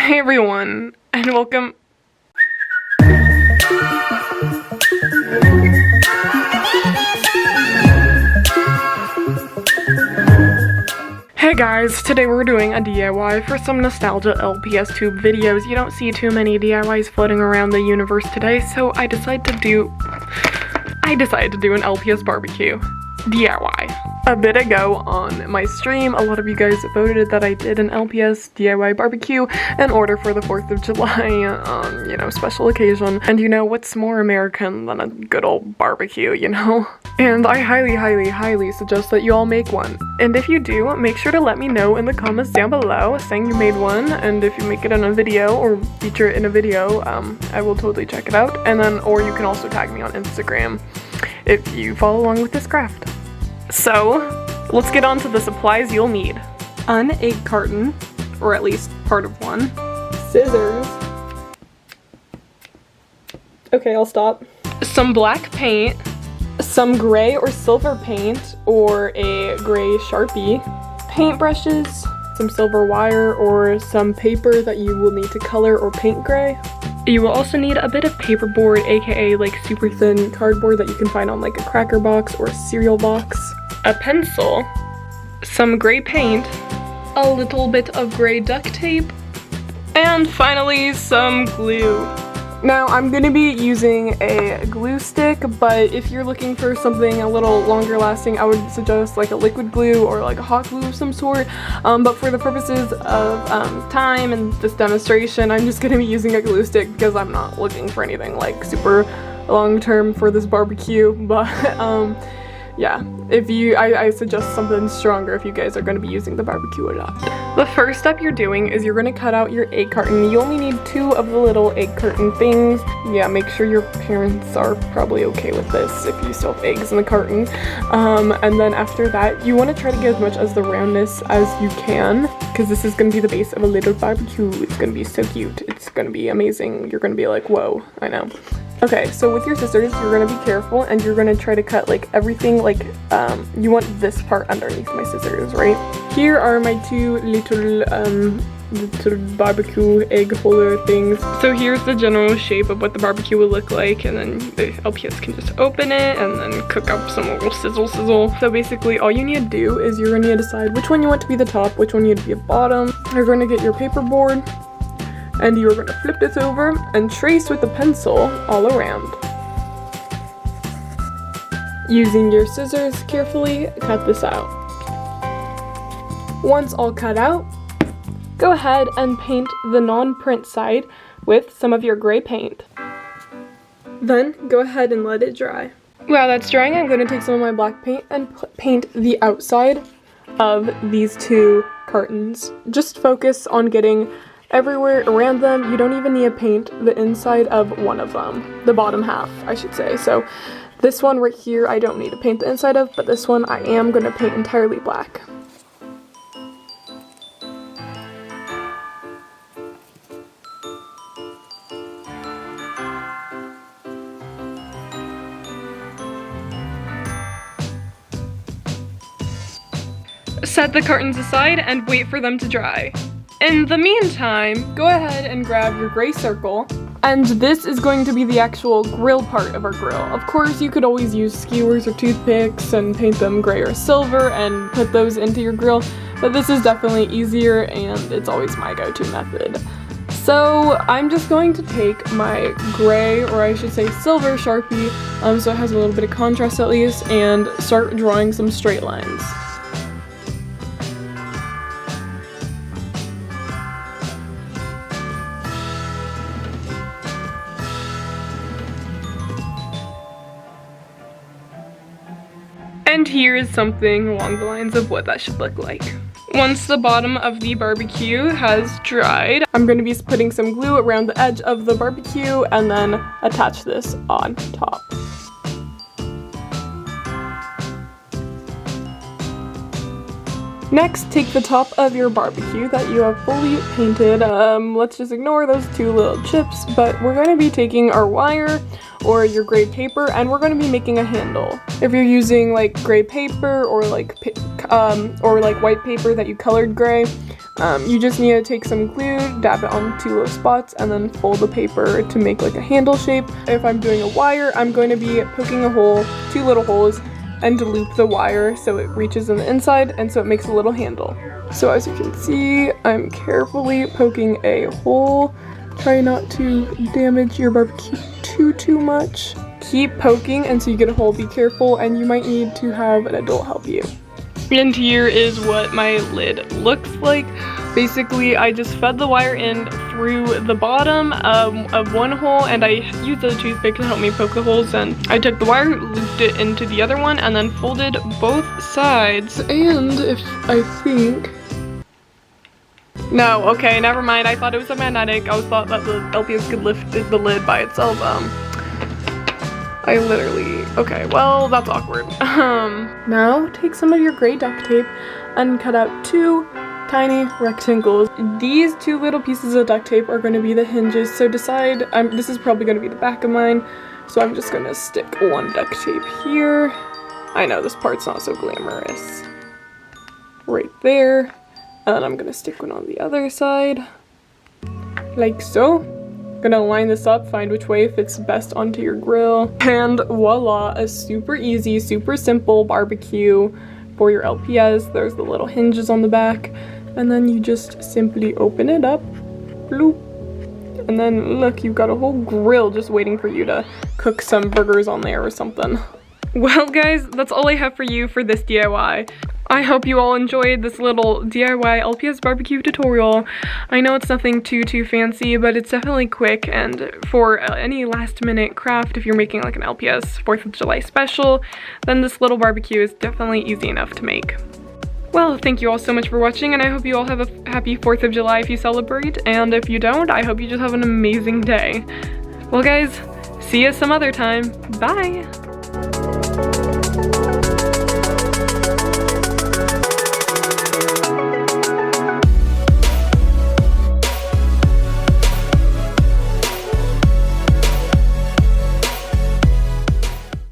Hey everyone, and welcome. Hey guys, today we're doing a DIY for some nostalgia LPS tube videos. You don't see too many DIYs floating around the universe today, so I decided to do an LPS barbecue DIY. A bit ago on my stream, a lot of you guys voted that I did an LPS DIY barbecue in order for the 4th of July, special occasion. And you know, what's more American than a good old barbecue, you know? And I highly suggest that you all make one. And if you do, make sure to let me know in the comments down below saying you made one, and if you make it in a video or feature it in a video, I will totally check it out. And then, or you can also tag me on Instagram if you follow along with this craft. So, let's get on to the supplies you'll need. An egg carton, or at least part of one. Scissors. Okay, I'll stop. Some black paint. Some gray or silver paint, or a gray Sharpie. Paintbrushes. Some silver wire, or some paper that you will need to color or paint gray. You will also need a bit of paperboard, aka like super thin cardboard that you can find on like a cracker box or a cereal box. A pencil, some gray paint, a little bit of gray duct tape, and finally some glue. Now I'm going to be using a glue stick, but if you're looking for something a little longer lasting, I would suggest like a liquid glue or like a hot glue of some sort. But for the purposes of time and this demonstration, I'm just going to be using a glue stick because I'm not looking for anything like super long term for this barbecue. But yeah, I suggest something stronger if you guys are going to be using the barbecue a lot. The first step you're doing is you're going to cut out your egg carton. You only need 2 of the little egg carton things. Yeah, make sure your parents are probably okay with this if you still have eggs in the carton. And then after that, you want to try to get as much as the roundness as you can, because this is going to be the base of a little barbecue. It's going to be so cute. It's going to be amazing. You're going to be like, whoa, I know. Okay, so with your scissors, you're going to be careful and you're going to try to cut like everything, like you want this part underneath my scissors, right? Here are my 2 little barbecue egg holder things. So here's the general shape of what the barbecue will look like, and then the LPS can just open it and then cook up some little sizzle. So basically all you need to do is you're going to decide which one you want to be the top, which one you need to be the bottom. You're going to get your paperboard, and you're going to flip this over and trace with the pencil all around. Using your scissors, carefully cut this out. Once all cut out, go ahead and paint the non-print side with some of your gray paint. Then go ahead and let it dry. While that's drying, I'm going to take some of my black paint and paint the outside of these 2 cartons. Just focus on getting everywhere around them. You don't even need to paint the inside of one of them. The bottom half, I should say. So this one right here, I don't need to paint the inside of, but this one I am going to paint entirely black. Set the cartons aside and wait for them to dry. In the meantime, go ahead and grab your gray circle, and this is going to be the actual grill part of our grill. Of course, you could always use skewers or toothpicks and paint them gray or silver and put those into your grill, but this is definitely easier and it's always my go-to method. So I'm just going to take my gray, or I should say silver Sharpie, so it has a little bit of contrast at least, and start drawing some straight lines. And here is something along the lines of what that should look like. Once the bottom of the barbecue has dried, I'm going to be putting some glue around the edge of the barbecue and then attach this on top. Next, take the top of your barbecue that you have fully painted. Let's just ignore those two little chips, but we're going to be taking our wire or your gray paper, and we're going to be making a handle. If you're using like gray paper or like white paper that you colored gray, you just need to take some glue, dab it on two little spots, and then fold the paper to make like a handle shape. If I'm doing a wire, I'm going to be poking a hole, two little holes, and to loop the wire so it reaches on the inside and so it makes a little handle. So as you can see, I'm carefully poking a hole. Try not to damage your barbecue too much. Keep poking until you get a hole. Be careful, and you might need to have an adult help you. And here is what my lid looks like. Basically, I just fed the wire in through the bottom of one hole, and I used a toothpick to help me poke the holes, and I took the wire, looped it into the other one, and then folded both sides. And if I think... No, okay, never mind. I thought it was a magnetic. I thought that the LPS could lift the lid by itself. I literally... Okay, well, that's awkward. Now, take some of your gray duct tape and cut out two tiny rectangles. These two little pieces of duct tape are going to be the hinges, so decide... this is probably going to be the back of mine, so I'm just going to stick one duct tape here. I know, this part's not so glamorous. Right there. And then I'm going to stick one on the other side, like so. Gonna line this up, find which way fits best onto your grill, and voila, a super easy, super simple barbecue for your LPS. There's the little hinges on the back, and then you just simply open it up, bloop, and then look, you've got a whole grill just waiting for you to cook some burgers on there or something. Well guys, that's all I have for you for this DIY. I hope you all enjoyed this little DIY LPS barbecue tutorial. I know it's nothing too fancy, but it's definitely quick, and for any last minute craft, if you're making like an LPS 4th of July special, then this little barbecue is definitely easy enough to make. Well, thank you all so much for watching, and I hope you all have a happy 4th of July if you celebrate, and if you don't, I hope you just have an amazing day. Well guys, see you some other time. Bye!